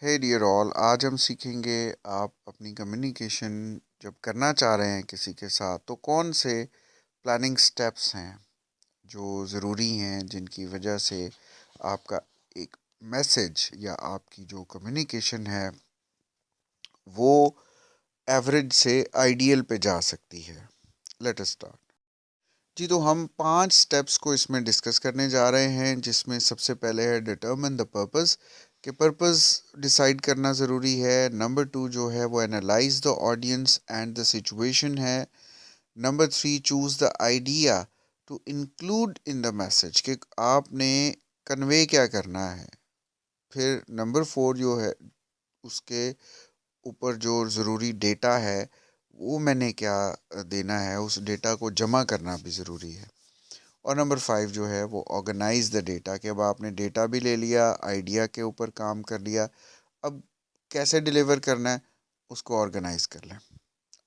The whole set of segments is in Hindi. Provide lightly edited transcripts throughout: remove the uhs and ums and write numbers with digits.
हे डियर ऑल, आज हम सीखेंगे आप अपनी कम्युनिकेशन जब करना चाह रहे हैं किसी के साथ तो कौन से प्लानिंग स्टेप्स हैं जो ज़रूरी हैं जिनकी वजह से आपका एक मैसेज या आपकी जो कम्युनिकेशन है वो एवरेज से आइडियल पे जा सकती है। Let us start. जी, तो हम 5 स्टेप्स को इसमें डिस्कस करने जा रहे हैं, जिसमें सबसे पहले है डिटरमिन द पर्पस, कि पर्पस डिसाइड करना ज़रूरी है। नंबर 2 जो है वो analyse the audience and the situation है। Number 3 choose the idea to include in the message, कि आपने कन्वे क्या करना है। फिर नंबर 4 जो है उसके ऊपर जो ज़रूरी डेटा है वो मैंने क्या देना है, उस डेटा को जमा करना भी ज़रूरी है। और नंबर 5 जो है वो ऑर्गेनाइज द डेटा, कि अब आपने डेटा भी ले लिया, आइडिया के ऊपर काम कर लिया, अब कैसे डिलीवर करना है उसको ऑर्गेनाइज कर लें।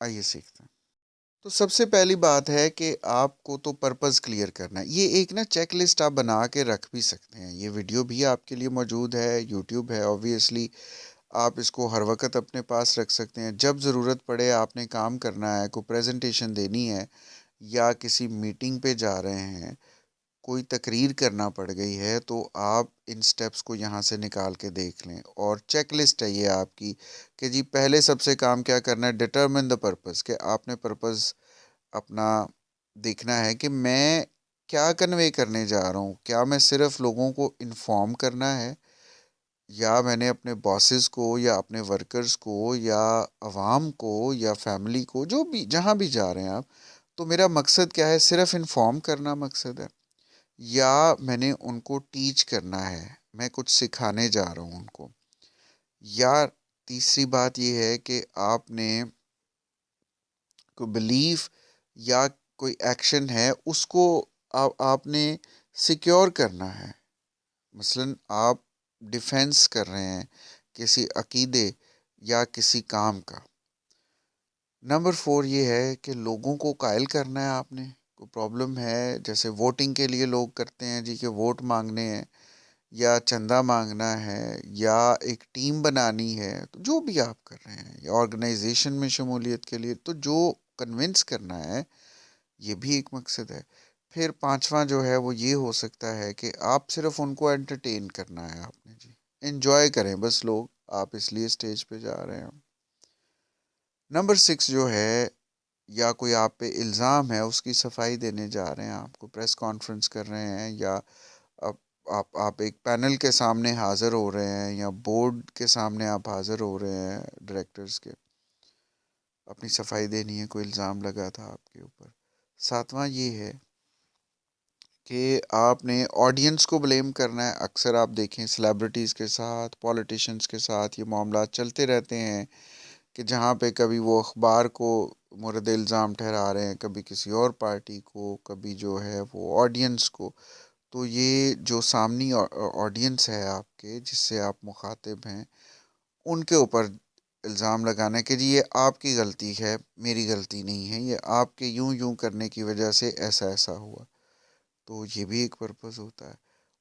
आइए सीखते हैं। तो सबसे पहली बात है कि आपको तो पर्पस क्लियर करना है। ये एक ना चेक लिस्ट आप बना के रख भी सकते हैं, ये वीडियो भी आपके लिए मौजूद है, यूट्यूब है ऑब्वियसली। आप इसको हर वक्त अपने पास रख सकते हैं। जब ज़रूरत पड़े, आपने काम करना है, कोई प्रेजेंटेशन देनी है या किसी मीटिंग पे जा रहे हैं, कोई तकरीर करना पड़ गई है, तो आप इन स्टेप्स को यहाँ से निकाल के देख लें। और चेकलिस्ट है ये आपकी, कि जी पहले सबसे काम क्या करना है, डिटरमिन द पर्पस, कि आपने पर्पस अपना देखना है कि मैं क्या कन्वे करने जा रहा हूँ। क्या मैं सिर्फ लोगों को इन्फॉर्म करना है, या मैंने अपने बॉसेस को या अपने वर्कर्स को या अवाम को या फैमिली को, जो भी जहाँ भी जा रहे हैं आप, तो मेरा मकसद क्या है, सिर्फ इन्फॉर्म करना मकसद है, या मैंने उनको टीच करना है, मैं कुछ सिखाने जा रहा हूँ उनको। या तीसरी बात ये है कि आपने कोई बिलीफ या कोई एक्शन है उसको आपने सिक्योर करना है। मसलन आप डिफेंस कर रहे हैं किसी अकीदे या किसी काम का। नंबर 4 ये है कि लोगों को कायल करना है आपने। कोई प्रॉब्लम है, जैसे वोटिंग के लिए लोग करते हैं जी, के वोट मांगने हैं या चंदा मांगना है या एक टीम बनानी है, तो जो भी आप कर रहे हैं या ऑर्गेनाइजेशन में शमूलियत के लिए, तो जो कन्विंस करना है, ये भी एक मकसद है। फिर पांचवा जो है वो ये हो सकता है कि आप सिर्फ उनको एंटरटेन करना है, आपने जी एंजॉय करें बस लोग, आप इसलिए स्टेज पे जा रहे हैं। नंबर 6 जो है, या कोई आप पे इल्ज़ाम है उसकी सफाई देने जा रहे हैं, आपको प्रेस कॉन्फ्रेंस कर रहे हैं, या आप आप एक पैनल के सामने हाज़िर हो रहे हैं, या बोर्ड के सामने आप हाज़िर हो रहे हैं डायरेक्टर्स के, अपनी सफाई देनी है, कोई इल्ज़ाम लगा था आपके ऊपर। सातवां ये है कि आपने ऑडियंस को ब्लेम करना है। अक्सर आप देखें सेलिब्रिटीज़ के साथ, पॉलिटिशियंस के साथ ये मामला चलते रहते हैं, कि जहाँ पे कभी वो अखबार को मुर्द इल्ज़ाम ठहरा रहे हैं, कभी किसी और पार्टी को, कभी जो है वो ऑडियंस को। तो ये जो सामनी ऑडियंस है आपके, जिससे आप मुखातिब हैं, उनके ऊपर इल्ज़ाम लगाना है कि जी ये आपकी गलती है, मेरी गलती नहीं है, ये आपके यूं यूं करने की वजह से ऐसा ऐसा हुआ। तो ये भी एक पर्पस होता है।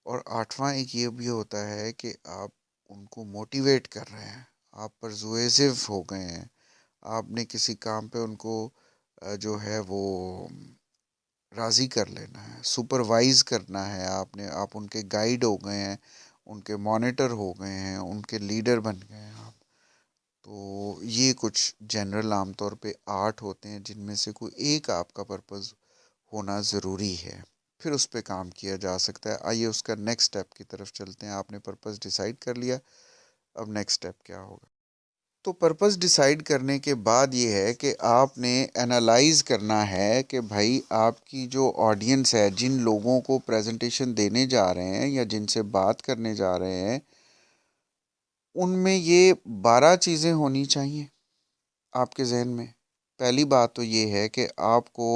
और आठवां एक ये भी होता है कि आप उनको मोटिवेट कर रहे हैं, आप परसुएसिव हो गए हैं, आपने किसी काम पे उनको जो है वो राज़ी कर लेना है, सुपरवाइज करना है आपने, आप उनके गाइड हो गए हैं, उनके मॉनिटर हो गए हैं, उनके लीडर बन गए हैं आप। तो ये कुछ जनरल आमतौर पे 8 होते हैं, जिनमें से कोई एक आपका पर्पस होना ज़रूरी है, फिर उस पे काम किया जा सकता है। आइए उसका नेक्स्ट स्टेप की तरफ चलते हैं। आपने पर्पस डिसाइड कर लिया, अब नेक्स्ट स्टेप क्या होगा? तो पर्पस डिसाइड करने के बाद ये है कि आपने एनालाइज करना है कि भाई आपकी जो ऑडियंस है, जिन लोगों को प्रेजेंटेशन देने जा रहे हैं या जिनसे बात करने जा रहे हैं, उनमें ये 12 चीज़ें होनी चाहिए आपके जहन में। पहली बात तो ये है कि आपको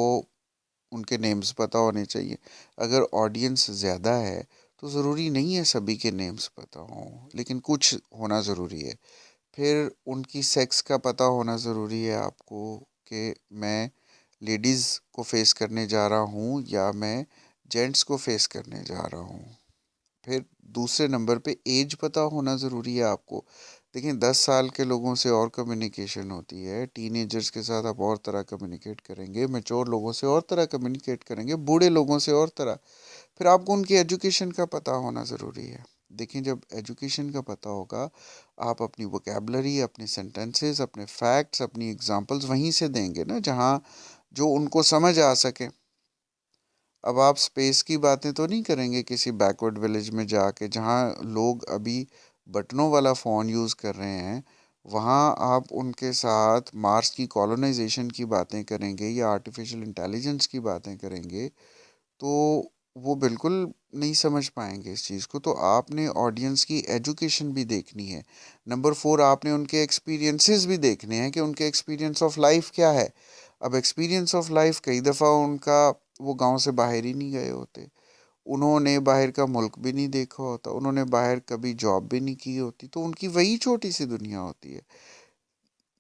उनके नेम्स पता होने चाहिए। अगर ऑडियंस ज़्यादा है तो ज़रूरी नहीं है सभी के नेम्स पता हों, लेकिन कुछ होना ज़रूरी है। फिर उनकी सेक्स का पता होना ज़रूरी है आपको, कि मैं लेडीज़ को फेस करने जा रहा हूँ या मैं जेंट्स को फेस करने जा रहा हूँ। फिर दूसरे नंबर पे एज पता होना ज़रूरी है आपको। देखिए 10 साल के लोगों से और कम्युनिकेशन होती है, टीनेजर्स के साथ आप और तरह कम्युनिकेट करेंगे, मैच्योर लोगों से और तरह कम्युनिकेट करेंगे, बूढ़े लोगों से और तरह। फिर आपको उनकी एजुकेशन का पता होना ज़रूरी है। देखिए जब एजुकेशन का पता होगा, आप अपनी वोकेबलरी, अपने सेंटेंसेस, अपने फैक्ट्स, अपनी एग्जांपल्स वहीं से देंगे ना, जहाँ जो उनको समझ आ सके। अब आप स्पेस की बातें तो नहीं करेंगे किसी बैकवर्ड विलेज में जाके, जहाँ लोग अभी बटनों वाला फ़ोन यूज़ कर रहे हैं। वहाँ आप उनके साथ मार्स की कॉलोनाइजेशन की बातें करेंगे या आर्टिफिशियल इंटेलिजेंस की बातें करेंगे, तो वो बिल्कुल नहीं समझ पाएंगे इस चीज़ को। तो आपने ऑडियंस की एजुकेशन भी देखनी है। नंबर 4, आपने उनके एक्सपीरियंसेस भी देखने हैं कि उनके एक्सपीरियंस ऑफ लाइफ क्या है। अब एक्सपीरियंस ऑफ लाइफ कई दफ़ा उनका, वो गांव से बाहर ही नहीं गए होते, उन्होंने बाहर का मुल्क भी नहीं देखा होता, उन्होंने बाहर कभी जॉब भी नहीं की होती, तो उनकी वही छोटी सी दुनिया होती है।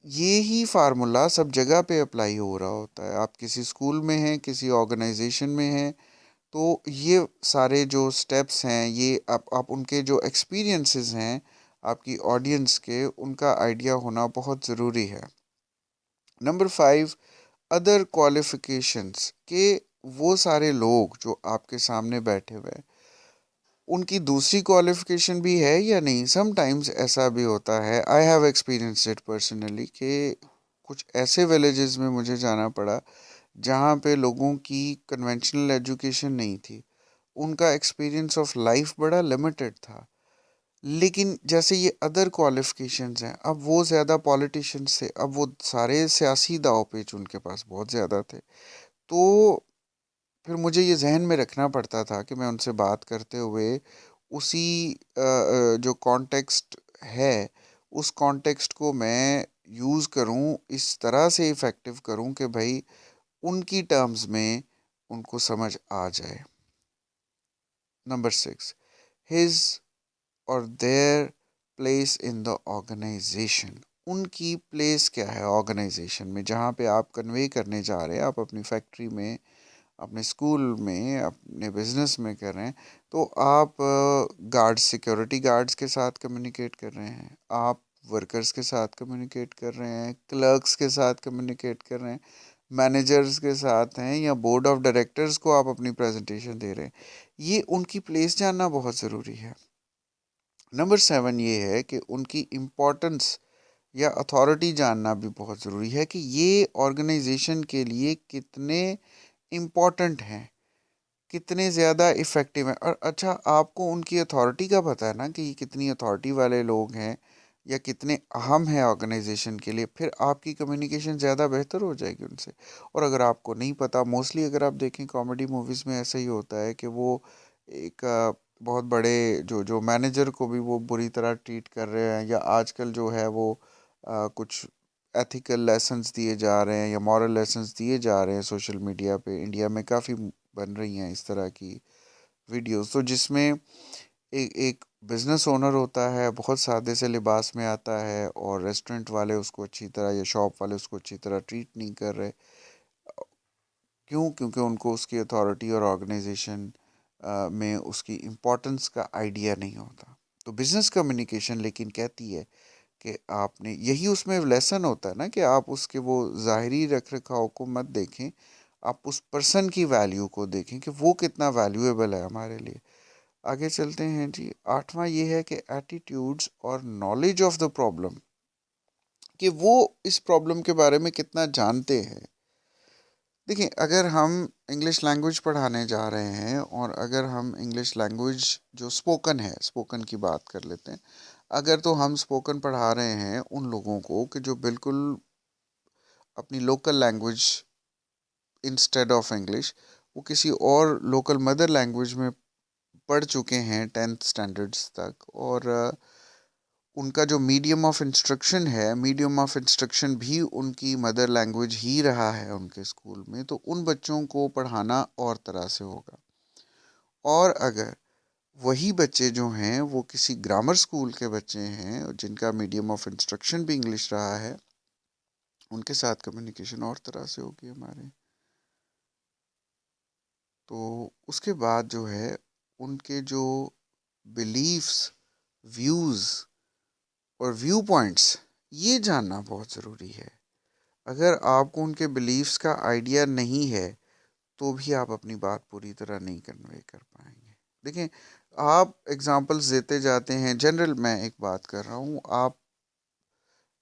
ये ही फार्मूला सब जगह पे अप्लाई हो रहा होता है। आप किसी स्कूल में हैं, किसी ऑर्गेनाइजेशन में हैं, तो ये सारे जो स्टेप्स हैं, ये आप उनके जो एक्सपीरियंसेस हैं आपकी ऑडियंस के, उनका आइडिया होना बहुत ज़रूरी है। नंबर 5, अदर क्वालिफिकेशंस के, वो सारे लोग जो आपके सामने बैठे हुए हैं, उनकी दूसरी क्वालिफिकेशन भी है या नहीं। समटाइम्स ऐसा भी होता है, I have experienced it personally, कि कुछ ऐसे विलेजेस में मुझे जाना पड़ा जहाँ पे लोगों की कन्वेंशनल एजुकेशन नहीं थी, उनका एक्सपीरियंस ऑफ लाइफ बड़ा लिमिटेड था। लेकिन जैसे ये अदर क्वालिफिकेशंस हैं, अब वो ज़्यादा पॉलिटिशियंस थे, अब वो सारे सियासी दाव पेच उनके पास बहुत ज़्यादा थे। तो फिर मुझे ये जहन में रखना पड़ता था कि मैं उनसे बात करते हुए उसी जो कॉन्टेक्स्ट है, उस कॉन्टेक्स्ट को मैं यूज़ करूं, इस तरह से इफ़ेक्टिव करूं कि भाई उनकी टर्म्स में उनको समझ आ जाए। नंबर 6, हिज और their place in the organisation. उनकी प्लेस क्या है ऑर्गेनाइजेशन में, जहाँ पे आप कन्वे करने जा रहे हैं, आप अपनी फैक्ट्री में, अपने स्कूल में, अपने बिजनेस में कर रहे हैं। तो आप गार्ड्स, सिक्योरिटी गार्ड्स के साथ कम्युनिकेट कर रहे हैं, आप वर्कर्स के साथ कम्युनिकेट कर रहे हैं, क्लर्क्स के साथ कम्युनिकेट कर रहे हैं, मैनेजर्स के साथ हैं, या बोर्ड ऑफ डायरेक्टर्स को आप अपनी प्रेजेंटेशन दे रहे हैं। ये उनकी प्लेस जानना बहुत ज़रूरी है। नंबर 7 ये है कि उनकी इम्पोर्टेंस या अथॉरिटी जानना भी बहुत ज़रूरी है, कि ये ऑर्गेनाइजेशन के लिए कितने इम्पोर्टेंट हैं, कितने ज़्यादा इफ़ेक्टिव हैं। और अच्छा, आपको उनकी अथॉरिटी का पता है ना, कि ये कितनी अथॉरिटी वाले लोग हैं या कितने अहम हैं ऑर्गेनाइजेशन के लिए, फिर आपकी कम्युनिकेशन ज़्यादा बेहतर हो जाएगी उनसे। और अगर आपको नहीं पता, मोस्टली अगर आप देखें कॉमेडी मूवीज़ में ऐसा ही होता है कि वो एक बहुत बड़े जो जो मैनेजर को भी वो बुरी तरह ट्रीट कर रहे हैं, या आजकल जो है वो कुछ एथिकल लेसन्स दिए जा रहे हैं या मॉरल लेसन्स दिए जा रहे हैं सोशल मीडिया पे। इंडिया में काफ़ी बन रही हैं इस तरह की वीडियोस, तो जिसमें एक एक बिजनेस ओनर होता है, बहुत सादे से लिबास में आता है, और रेस्टोरेंट वाले उसको अच्छी तरह, या शॉप वाले उसको अच्छी तरह ट्रीट नहीं कर रहे। क्यों? क्योंकि उनको उसकी अथॉरिटी और ऑर्गेनाइजेशन में उसकी इम्पोर्टेंस का आइडिया नहीं होता। तो बिजनेस कम्युनिकेशन लेकिन कहती है कि आपने, यही उसमें लेसन होता है ना, कि आप उसके वो ज़ाहिरी रख रखाव को मत देखें, आप उस पर्सन की वैल्यू को देखें कि वो कितना वैल्यूएबल है हमारे लिए। आगे चलते हैं जी। 8वां ये है कि एटीट्यूड्स और नॉलेज ऑफ द प्रॉब्लम, कि वो इस प्रॉब्लम के बारे में कितना जानते हैं। देखिए अगर हम इंग्लिश लैंग्वेज पढ़ाने जा रहे हैं, और अगर हम इंग्लिश लैंग्वेज जो स्पोकन है, स्पोकन की बात कर लेते हैं, अगर तो हम स्पोकन पढ़ा रहे हैं उन लोगों को कि जो बिल्कुल अपनी local language instead of English, वो किसी और लोकल मदर लैंग्वेज में पढ़ चुके हैं 10th स्टैंडर्ड्स तक, और उनका जो मीडियम ऑफ इंस्ट्रक्शन है, मीडियम ऑफ इंस्ट्रक्शन भी उनकी मदर लैंग्वेज ही रहा है उनके स्कूल में, तो उन बच्चों को पढ़ाना और तरह से होगा। और अगर वही बच्चे जो हैं वो किसी ग्रामर स्कूल के बच्चे हैं जिनका मीडियम ऑफ इंस्ट्रक्शन भी इंग्लिश रहा है, उनके साथ कम्युनिकेशन और तरह से होगी हमारे। तो उसके बाद जो है, उनके जो बिलीफ्स, व्यूज़ और व्यू पॉइंट्स, ये जानना बहुत ज़रूरी है। अगर आपको उनके बिलीफ्स का आइडिया नहीं है तो भी आप अपनी बात पूरी तरह नहीं कन्वे कर पाएंगे। देखें, आप एग्जांपल्स देते जाते हैं, जनरल मैं एक बात कर रहा हूँ, आप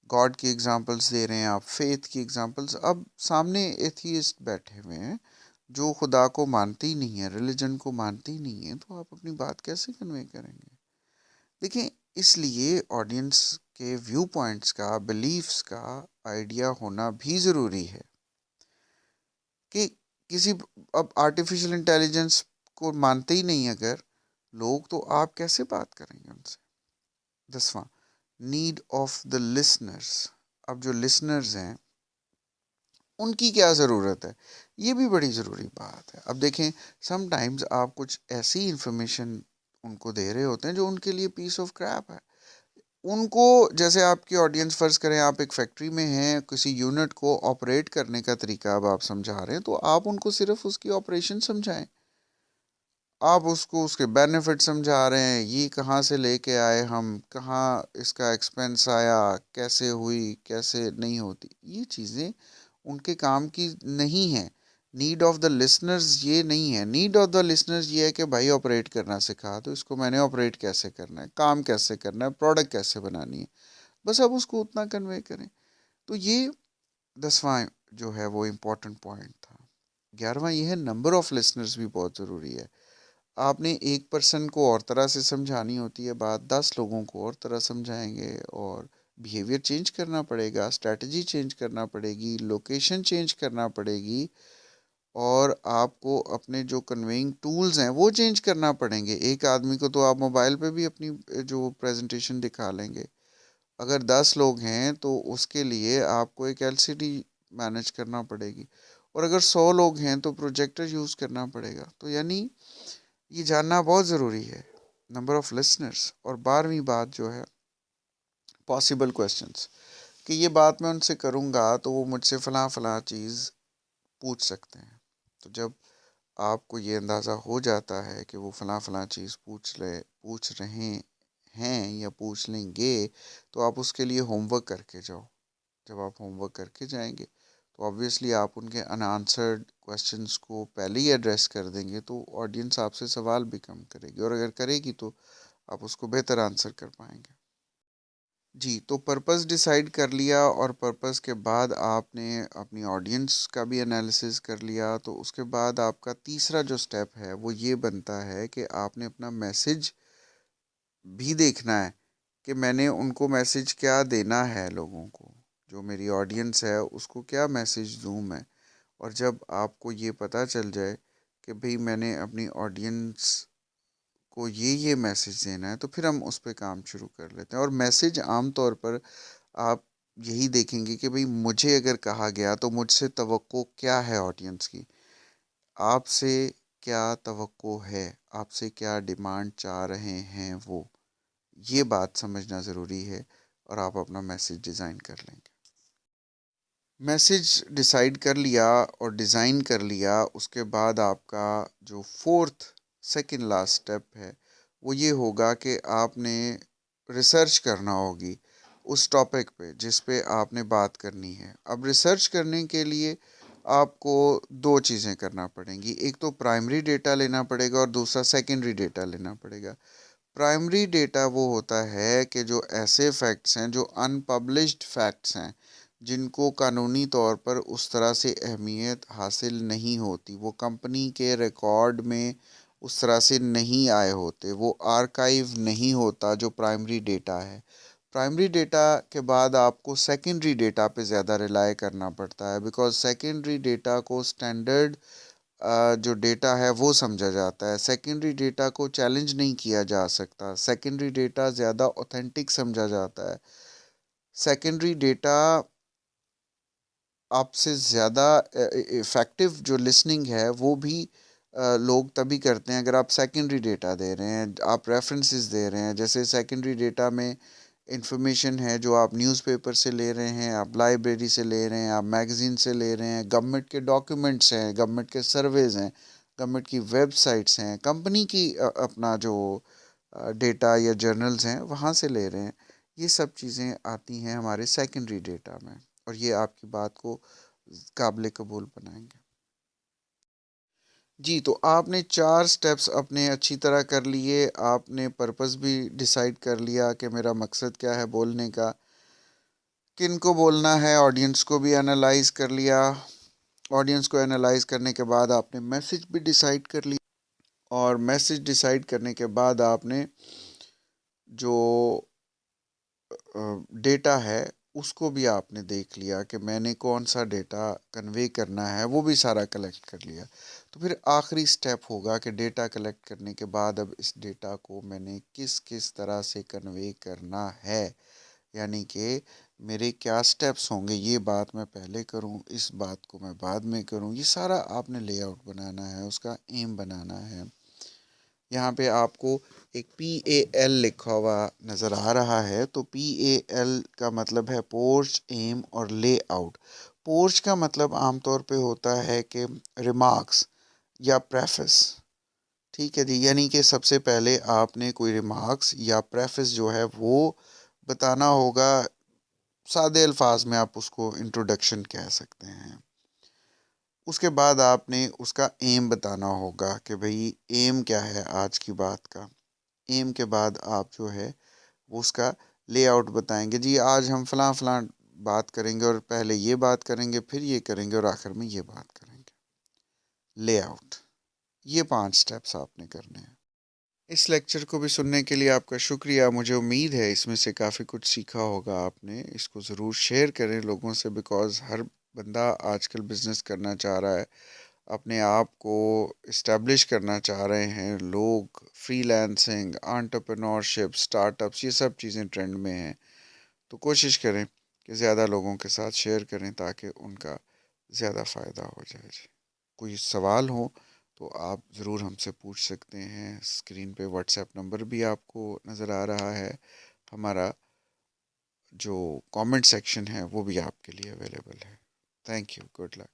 गॉड की एग्जांपल्स दे रहे हैं, आप फेथ की एग्जांपल्स, अब सामने एथीइस्ट बैठे हुए हैं जो खुदा को मानते ही नहीं है, रिलीजन को मानते ही नहीं है, तो आप अपनी बात कैसे कन्वे करेंगे? देखिए, इसलिए ऑडियंस के व्यू पॉइंट्स का, बिलीफ्स का आइडिया होना भी ज़रूरी है कि किसी, अब आर्टिफिशियल इंटेलिजेंस को मानते ही नहीं अगर लोग, तो आप कैसे बात करेंगे उनसे? 10वां, नीड ऑफ द लिसनर्स। अब जो लिसनर्स हैं उनकी क्या ज़रूरत है, ये भी बड़ी ज़रूरी बात है। अब देखें, समटाइम्स आप कुछ ऐसी इंफॉर्मेशन उनको दे रहे होते हैं जो उनके लिए पीस ऑफ क्रैप है। उनको, जैसे आपकी ऑडियंस, फ़र्ज़ करें आप एक फैक्ट्री में हैं, किसी यूनिट को ऑपरेट करने का तरीका अब आप समझा रहे हैं, तो आप उनको सिर्फ उसकी ऑपरेशन समझाएं। आप उसको उसके बेनिफिट समझा रहे हैं, ये कहाँ से लेके आए हम, कहाँ इसका एक्सपेंस आया, कैसे हुई, कैसे नहीं होती, ये चीज़ें उनके काम की नहीं है। नीड ऑफ द लिसनर्स ये नहीं है। नीड ऑफ द लिसनर्स ये है कि भाई ऑपरेट करना सिखा, तो इसको मैंने ऑपरेट कैसे करना है, काम कैसे करना है, प्रोडक्ट कैसे बनानी है, बस आप उसको उतना कन्वे करें। तो ये 10वां जो है वो इम्पोर्टेंट पॉइंट था। 11वां ये है, नंबर ऑफ लिसनर्स भी बहुत ज़रूरी है। आपने एक पर्सन को और तरह से समझानी होती है बात, 10 लोगों को और तरह समझाएंगे, और बिहेवियर चेंज करना पड़ेगा, स्ट्रैटेजी चेंज करना पड़ेगी, लोकेशन चेंज करना पड़ेगी, और आपको अपने जो कन्वेइंग टूल्स हैं वो चेंज करना पड़ेंगे। एक आदमी को तो आप मोबाइल पे भी अपनी जो प्रेजेंटेशन दिखा लेंगे, अगर 10 लोग हैं तो उसके लिए आपको एक एलसीडी मैनेज करना पड़ेगी, और अगर 100 लोग हैं तो प्रोजेक्टर यूज़ करना पड़ेगा। तो यानी ये जानना बहुत ज़रूरी है, नंबर ऑफ लिसनर्स। और 12वीं बात जो है, पॉसिबल क्वेश्चंस, कि ये बात मैं उनसे करूँगा तो वो मुझसे फ़लाँ फ़लाँ चीज़ पूछ सकते हैं। तो जब आपको ये अंदाज़ा हो जाता है कि वो फ़लाँ फ़लाँ चीज़ पूछ रहे हैं या पूछ लेंगे, तो आप उसके लिए होमवर्क करके जाओ। जब आप होमवर्क करके जाएंगे तो ऑब्वियसली आप उनके अनआंसर्ड क्वेश्चंस को पहले ही एड्रेस कर देंगे, तो ऑडियंस आपसे सवाल भी कम करेगी, और अगर करेगी तो आप उसको बेहतर आंसर कर पाएंगे। जी, तो पर्पस डिसाइड कर लिया, और पर्पस के बाद आपने अपनी ऑडियंस का भी एनालिसिस कर लिया, तो उसके बाद आपका तीसरा जो स्टेप है वो ये बनता है कि आपने अपना मैसेज भी देखना है कि मैंने उनको मैसेज क्या देना है, लोगों को, जो मेरी ऑडियंस है उसको क्या मैसेज दूँ मैं। और जब आपको ये पता चल जाए कि भाई मैंने अपनी ऑडियंस को ये मैसेज देना है, तो फिर हम उस पे काम शुरू कर लेते हैं। और मैसेज आम तौर पर आप यही देखेंगे कि भाई मुझे अगर कहा गया तो मुझसे तवक्को क्या है ऑडियंस की, आपसे क्या तवक्को है, आपसे क्या डिमांड चाह रहे हैं वो, ये बात समझना ज़रूरी है, और आप अपना मैसेज डिज़ाइन कर लेंगे। मैसेज डिसाइड कर लिया और डिज़ाइन कर लिया, उसके बाद आपका जो फोर्थ सेकंड लास्ट स्टेप है वो ये होगा कि आपने रिसर्च करना होगी उस टॉपिक पे जिस पे आपने बात करनी है। अब रिसर्च करने के लिए आपको दो चीज़ें करना पड़ेंगी, एक तो प्राइमरी डेटा लेना पड़ेगा और दूसरा सेकेंडरी डेटा लेना पड़ेगा। प्राइमरी डेटा वो होता है कि जो ऐसे फैक्ट्स हैं जो अनपब्लिश्ड फैक्ट्स हैं, जिनको कानूनी तौर पर उस तरह से अहमियत हासिल नहीं होती, वो कंपनी के रिकॉर्ड में उस तरह से नहीं आए होते, वो आर्काइव नहीं होता, जो प्राइमरी डेटा है। प्राइमरी डेटा के बाद आपको सेकेंडरी डेटा पे ज़्यादा रिलाय करना पड़ता है, बिकॉज़ सेकेंडरी डेटा को स्टैंडर्ड जो डेटा है वो समझा जाता है। सेकेंडरी डेटा को चैलेंज नहीं किया जा सकता, सेकेंडरी डेटा ज़्यादा ऑथेंटिक समझा जाता है। सेकेंडरी डेटा आपसे ज़्यादा इफ़ेक्टिव जो लिसनिंग है वो भी लोग तभी करते हैं अगर आप सेकेंडरी डेटा दे रहे हैं, आप रेफरेंसेस दे रहे हैं। जैसे सेकेंडरी डेटा में इंफॉर्मेशन है जो आप न्यूज़पेपर से ले रहे हैं, आप लाइब्रेरी से ले रहे हैं, आप मैगज़ीन से ले रहे हैं, गवर्नमेंट के डॉक्यूमेंट्स हैं, गवर्नमेंट के सर्वेज़ हैं, गवर्नमेंट की वेबसाइट्स हैं, कंपनी की अपना जो डेटा या जर्नल्स हैं वहाँ से ले रहे हैं। ये सब चीज़ें आती हैं हमारे सेकेंडरी डेटा में, और ये आपकी बात को काबिल कबूल बनाएंगे। जी, तो आपने 4 स्टेप्स अपने अच्छी तरह कर लिए, आपने पर्पस भी डिसाइड कर लिया कि मेरा मकसद क्या है बोलने का, किन को बोलना है, ऑडियंस को भी एनालाइज़ कर लिया। ऑडियंस को एनालाइज़ करने के बाद आपने मैसेज भी डिसाइड कर लिया, और मैसेज डिसाइड करने के बाद आपने जो डेटा है उसको भी आपने देख लिया कि मैंने कौन सा डेटा कन्वे करना है, वो भी सारा कलेक्ट कर लिया। तो फिर आखिरी स्टेप होगा कि डेटा कलेक्ट करने के बाद अब इस डेटा को मैंने किस किस तरह से कन्वे करना है, यानी कि मेरे क्या स्टेप्स होंगे, ये बात मैं पहले करूं, इस बात को मैं बाद में करूं। ये सारा आपने लेआउट बनाना है, उसका एम बनाना है। यहाँ पे आपको एक PAL लिखा हुआ नज़र आ रहा है, तो PAL का मतलब है पोर्च, एम और लेआउट। पोर्च का मतलब आमतौर पे होता है कि रिमार्क्स या प्रेफिस, ठीक है जी, यानी कि सबसे पहले आपने कोई रिमार्क्स या प्रेफिस जो है वो बताना होगा। सादे अल्फाज में आप उसको इंट्रोडक्शन कह सकते हैं। उसके बाद आपने उसका एम बताना होगा कि भाई एम क्या है आज की बात का। एम के बाद आप जो है वो उसका लेआउट बताएंगे, जी आज हम फ़लाँ फ़लाँ बात करेंगे, और पहले ये बात करेंगे, फिर ये करेंगे, और आखिर में ये बात करेंगे। लेआउट, ये 5 स्टेप्स आपने करने हैं। इस लेक्चर को भी सुनने के लिए आपका शुक्रिया। मुझे उम्मीद है इसमें से काफ़ी कुछ सीखा होगा आपने। इसको ज़रूर शेयर करें लोगों से, बिकॉज़ हर बंदा आजकल बिज़नेस करना चाह रहा है, अपने आप को इस्टेब्लिश करना चाह रहे हैं लोग। फ्रीलांसिंग, एंटरप्रेन्योरशिप, स्टार्टअप्स, ये सब चीज़ें ट्रेंड में हैं। तो कोशिश करें कि ज़्यादा लोगों के साथ शेयर करें ताकि उनका ज़्यादा फ़ायदा हो जाए। जी, कोई सवाल हो तो आप ज़रूर हमसे पूछ सकते हैं। स्क्रीन पे व्हाट्सएप नंबर भी आपको नज़र आ रहा है। हमारा जो कमेंट सेक्शन है वो भी आपके लिए अवेलेबल है। Thank you, good luck.